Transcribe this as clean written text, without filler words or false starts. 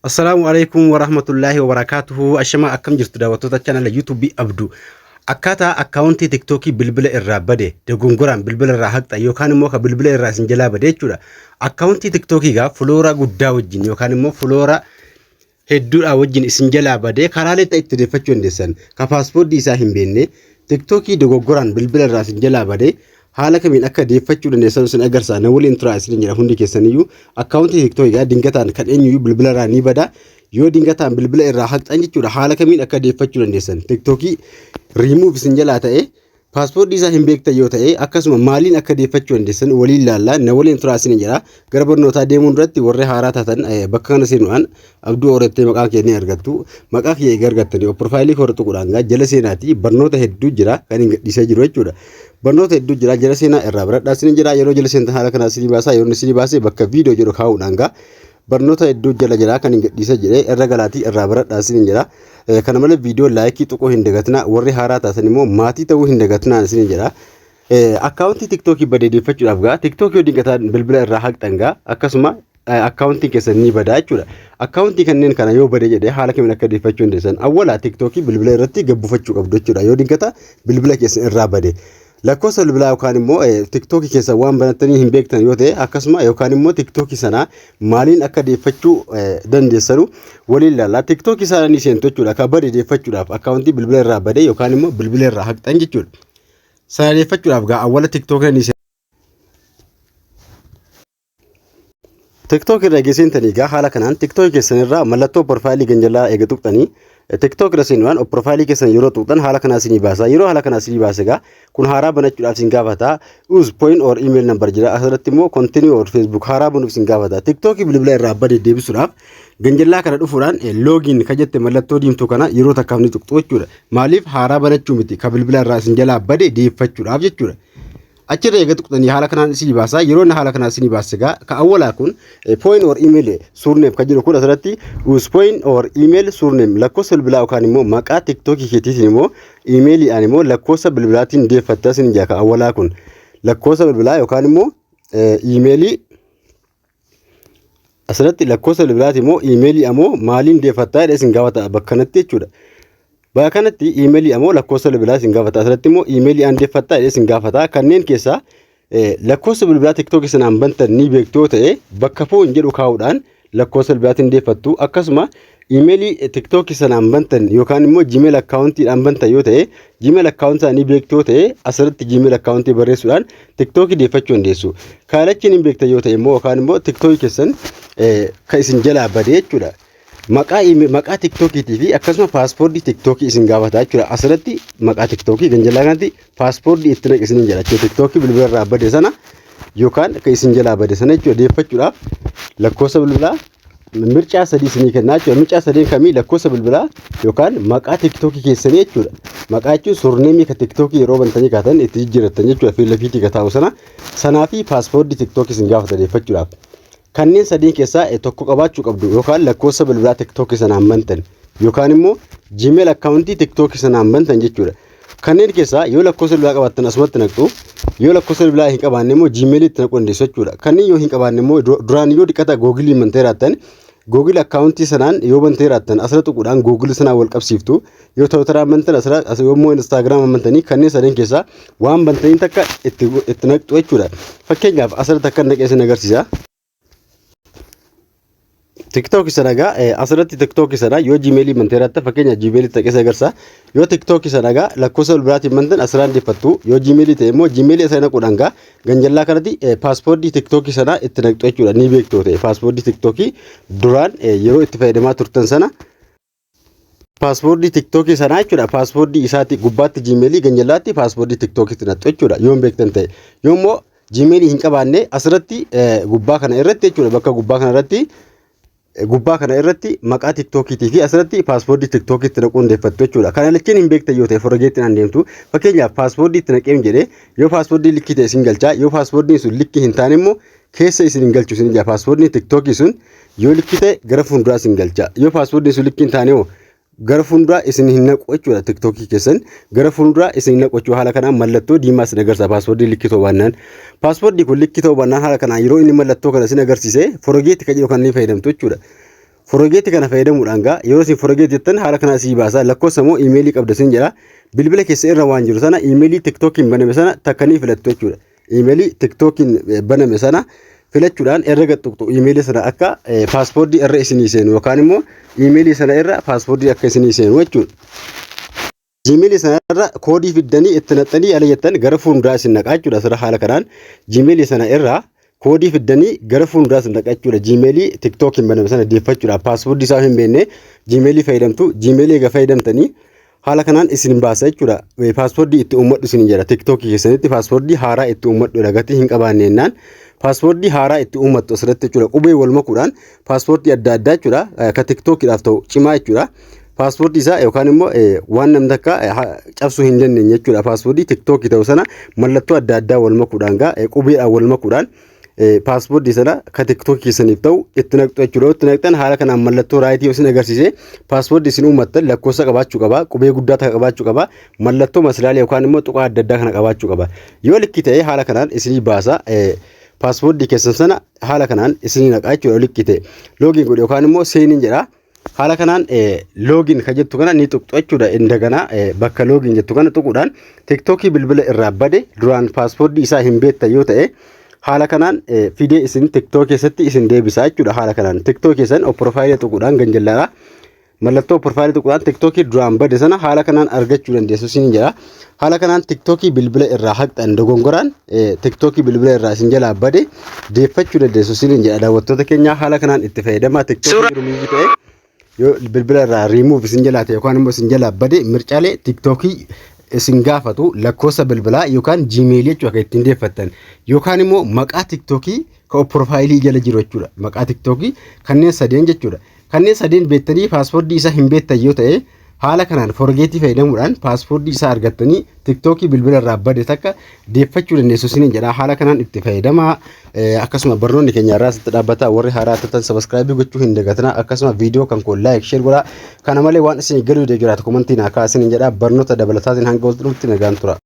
Assalamu alaikum warahmatullahi wabarakatuhu. Ashama akkam jirtu daawwattoota channel YouTube Abduu. Akkaataa akkaawuntii TikTokii bilbila irraa bade dogongoraan bilbila irraa haqxa yookaan immoo ka bilbila irraa isin jalaa bade jechuudha. Akkaawuntii TikTokii gaa fuloora guddaa wajjin yookaan immoo fuloora hedduudha wajjin isin jalaa bade karaalee itti deeffachuu dandeessan. Ka paaspoortii isaa hin beekne TikTokii dogongoraan bilbila irraa isin jalaa bade haala kamiin akka deeffachuu dandeessan isin agarsiisa. Na waliin turaa isin jedha hundi keessaniyyuu akkaawuntii TikTokii gaa dingataan kan eenyuyyuu bilbila irraa ni bada. Yoo dingataan bilbila irraa haqxan jechuudha haala kamiin akka deeffachuu dandeessan. TikTokii remove isin jalaa ta'e paaspoortii isaa hin beektan yoo ta'e akkasuma maaliin akka deeffachuu dandeessan waliin ilaalla. Na waliin turaa isin jedha. Gara barnootaa deemuun duratti warri haaraa taatan bakka kana seenuudhaan Abduu Oorettee maqaa keenyaa argattu. Maqaa kiyya eega argattanii profaayilii koo tuquudhaan gaa jala seenaatii barnoota hedduu jira kan hin gadhiisee jiru jechuudha. Barnoota hedduu jira jala seenaa irraa baradhaa isin jira yeroo jala seentan haala kanaa isin baasaa yeroo isin baasee bakka viidiyoo jedhu kaa'uudhaan gaa barnoota hedduu jala jira kan hin gadhiisee jire irra galaatii irraa baradhaa isin jira. Kana malee viidiyoo laayikii tuquu hin dagatinaa warri haaraa taatan immoo maatii ta'uu hin dagatinaa isin jira. Akkaawuntii TikTokii badeeffachuudhaaf gaa TikTokii yoo dingataan bilbila irraa haqxan gaa akkasuma akkaawuntii keessan ni badaa jechuudha. Akkaawuntii kanneen kana yoo bade jedhee haala kamiin akka deeffachuu dandeessan awwaalaa TikTokii bilbila irratti gabbufachuu qabdu jechuudha. Yoo dingata bilbila keessan irraa bade lakkoofsa bilbilaa yookaan immoo TikTokii keessa waan banattanii hin beektan yoo ta'e akkasuma yookaan immoo TikTokii sana maaliin akka deeffachuu dandeessanu waliin ilaalla. TikTokii sana ni seentu jechuudha. Akka bade deeffachuudhaaf akkaawuntii bilbila irraa bade yookaan immoo bilbila irraa haqxan jechuudha. Sana deeffachuudhaaf gaa awwaala TikTokii ni TikTok irra geessintanii gaa haala kanaan TikTok keessan irraa mallattoo profaayilii ganjalaa eega tuqxanii TikTok irra seenuudhaan profaayilii keessan yeroo tuqxan haala kanaa isinii baasa. Yeroo haala kanaa isinii baase gaa kun haaraa banachuudhaaf isin gaafata. Use point or email number jira asirratti immoo continue or Facebook haaraa banuuf isin gaafata. TikTok bilbila irraa bade deebisuudhaaf ganjalaa kana dhufuudhaan login ka jette mallattoo diimtuu kana yeroo takkaaf ni tuqxu jechuudha. Maaliif haaraa banachuu miti ka bilbila irraa isin jalaa bade deeffachuudhaaf jechuudha. Achirra eega tuqxanii haala kanaan isinii baasa. Yeroo haala kanaan isinii baase gaa ka awwalaa kun point or email surname ka jiru kun asirratti use point or email surname lakkoofsa bilbilaa yookaan immoo maqaa TikTokii keetiitiin immoo emailiidhaan immoo lakkoofsa bilbilaatiin deeffatta isin jaa ka awwalaa kun lakkoofsa bilbilaa yookaan immoo emailii asirratti lakkoofsa bilbilaatiin immoo emailii ammoo maaliin deeffattaa jedhee isin gaafata bakka kanatti jechuudha. Bakka kanatti emailii ammoo lakkoofsa bilbilaa isin gaafata. Asirratti immoo emailii aan deeffattaa jedhee isin gaafata. Kanneen keessaa lakkoofsa bilbilaa TikTokii sanaan bantan ni beektu yoo ta'e bakka foon jedhu kaa'uudhaan lakkoofsa bilbilaatiin deeffattu. Akkasuma emailii TikTokii sanaan bantan yookaan immoo Gmail akkaawuntiidhaan bantan yoo ta'e Gmail akkaawuntii ni beektu yoo ta'e asirratti Gmail akkaawuntii barreessuudhaan TikTokii deeffachuu dandeessu. Kaalachiin hin beektan yoo ta'e immoo yookaan immoo TikTokii keessan ka isin jalaa bade jechuudha. Maqaa TikTokiitii fi akkasuma paaspoortii TikTokii isin gaafata jechuudha. Asirratti maqaa TikTokii ganjalaa kanatti paaspoortii itti naqu isin jedha jechuudha. TikTokii bilbila irraa bade sana yookaan ka isin jalaa bade sana jechuudha deeffachuudhaaf lakkoofsa bilbilaa mircaa sadii isinii kennaa jechuudha. Mircaa sadeen kamii lakkoofsa bilbilaa yookaan maqaa TikTokii keessanii jechuudha. Maqaa jechuun surneemii ka TikTokii yeroo bantanii kaatan itti jijjiirrattan jechuudha. Fiilafiitii ka taa'u sanaa fi paaspoortii TikTokii isin gaafata deeffachuudhaaf. Kanneen sadeen keessaa tokko qabaachuu qabdu yookaan lakkoofsa bilbilaa TikTokii sanaan bantan yookaan immoo Gmail akkaawuntii TikTokii sanaan bantan jechuudha. Kanneen keessaa yoo lakkoofsa bilbilaa qabaattan asumatti naqxu yoo lakkoofsa bilbilaa hin qabaanne immoo Gmail itti naquu dandeessu jechuudha. Kanneen yoo hin qabaanne immoo duraan yoo dhiqata Google bantee raattan Google akkaawuntii sanaan yoo bantee raattan asirra tuquudhaan Google sanaan wal qabsiiftu yoo Twitteraan bantan asirra yoommoo Instagram bantanii kanneen sadeen keessaa waan bantanii takka itti naqxu jechuudha. Fakkeenyaaf asirratti akka naqee isin agarsiisa. TikTokii sana gaa asirratti TikTokii sana yoo Gmailii bantee raatta fakkeenya Gmailii taqee agarsiisa. Yoo TikTokii sana gaa lakkoofsa bilbilaatiin bantan asirraan deeffattu yoo Gmailii ta'e immoo Gmailii sana naquudhaan gaa ganjallaa kanatti paaspoortii TikTokii sana itti naqxu jechuudha. Ni beektu ta'e paaspoortii TikTokii duraan yeroo itti fayyadamaa turtan sana paaspoortii TikTokii sana jechuudha. Paaspoortii isaatti gubbaatti Gmailii ganjallaatti paaspoortii TikTokii itti naqxu jechuudha. Yoo hin beektan ta'e yoommoo Gmailii hin qabaanne asirratti gubbaa kana irratti jechuudha. Bakka gubbaa kana irratti maqaa TikTokiitii fi asirratti paaspoortii TikTokii itti naquun deeffattu jechuudha. Kana lachuun hin beektan yoo ta'e forgeettiin aan deemtu. Fakkeenyaaf paaspoortii itti naqeem jedhee yoo paaspoortii likkii ta'e isin galchaa yoo paaspoortiin sun likkii hin taane immoo keessa isin hin galchu isin jaa. Paaspoortiin TikTokii sun yoo likkii ta'e gara fuulduraa isin galcha. Yoo paaspoortiin sun likkii hin taane immoo gara fuulduraa isin hin naqu jechuudha. TikTokii keessan gara fuulduraa isin hin naqu jechuudha. Haala kanaan mallattoo diimaa isin agarsiisa paaspoortii likkii ta'uu baannaan. Paaspoortii kun likkii ta'uu baannaan haala kanaan yeroo inni mallattoo kana isin agarsiise forgeetti kan jedhu kan inni fayyadamtu jechuudha. forgetti kana fayyadamuudhaan gaa yeroo isin forgetti jettan haala kana sii baasa lakkoofsa moo iimeelii qabda sin jedha bilbila keessa irra waan jiru sana iimeelii TikTokiin baname sana takkanii filattu jechuudha. Iimeelii TikTokiin baname sana filachuudhaan irra gattuqtu iimeelii sana akka paaspoortii irra isinii seenu yookaan immoo iimeelii sana irra paaspoortii akka isinii seenu jechuudha. Gmail sana irra koodii fiddanii itti naxxanii ala jettan gara fuulduraa isin naqaa jechuudha. Sirra haala kanaan Gmail sana irra koodii fiddanii gara fuulduraa isin naqaa jechuudha. Gmail TikTokiin baname sana deeffachuudha. Paaspoortii isaa hin beekne Gmail fayyadamtu. Gmail eega fayyadamtanii haala kanaan isin baasa jechuudha. Paaspoortii itti uummadhu isin jira. TikTokii keessanitti paaspoortii haaraa itti uummadhu gatii hin qabaanne jennaan. Paaspoortii haaraa itti uummattu asirratti jechuudha. Qubee wal makuudhaan paaspoortii adda addaa jechuudha. Ka TikTokiidhaaf ta'u cimaa jechuudha. Paaspoortii isaa yookaan immoo waan namni takka cabsuu hin dandeenye jechuudha. Paaspoortii TikTokii ta'u sana mallattoo adda addaa wal makuudhaan qubeedhaan wal makuudhaan paaspoortii sana ka TikTokii keessaniif ta'u itti naqxu jechuudha. Itti naqxan haala kanaan mallattoo raayitii isin agarsiise paaspoortii isin uummattan lakkoofsa qabaachuu qaba. Qubee guddaa takka qabaachuu qaba. Mallattoo maslaalee yookaan immoo tuqaa adda addaa kana qabaachuu qaba. Yoo likki ta'e haala kanaan isinii baasa. Paaspoortii keessan sana haala kanaan isinii naqaa jechuudha. Likki ta'e loogiin godhe yookaan immoo seeniin jedha. Haala kanaan login ka jettu kana ni tuqxu jechuudha. Indagana bakka login jettu kana tuquudhaan TikTokii bilbila irraa bade duraan paaspoortii isaa hin beektan yoo ta'e haala kanaan fidee isin TikTok keessatti isin deebisa jechuudha. Haala kanaan TikTok keessan profaayilii tuquudhaan ganjallaadha. Mallattoo profaayilii tuquudhaan TikTokii duraan bade sana haala kanaan argachuu dandeessu isin jedha. Haala kanaan TikTokii bilbila irraa haqxan dogongoraan TikTokii bilbila irraa isin jalaa bade deeffachuu dandeessu isin jedha. Daawwattoota keenya haala kanaan itti fayyadamaa TikTokii rumiifi ta'e yoo bilbila irraa remove isin jalaa ta'e yookaan immoo isin jalaa bade mircaalee TikTokii isin gaafatu lakkoofsa bilbilaa yookaan Gmail jechuudha akka ittiin deeffattan yookaan immoo maqaa TikTokii ka profaayilii jala jiru jechuudha. Maqaa TikTokii kanneen sadeen jechuudha. Kanneen sadeen beektanii paaspoortii isaa hin beektan yoo ta'e haala kanaan forgeetii fayyadamuudhaan paaspoortii isaa argattanii TikTokii bilbila irraa bade takka deeffachuu dandeessu isin jedha. Haala kanaan itti fayyadamaa. Akkasuma barnoonni keenya irraa sitti dhaabbata. Warri haaraa ta'an subscribe gochuu hin dagatinaa. Akkasuma viidiyoo kan koo like share godhaa. Kana malee waan isin galuu jiraatu komentiin akka isin jedha. Barnoota dabalataatiin hanga walitti dhufti nagaan tura.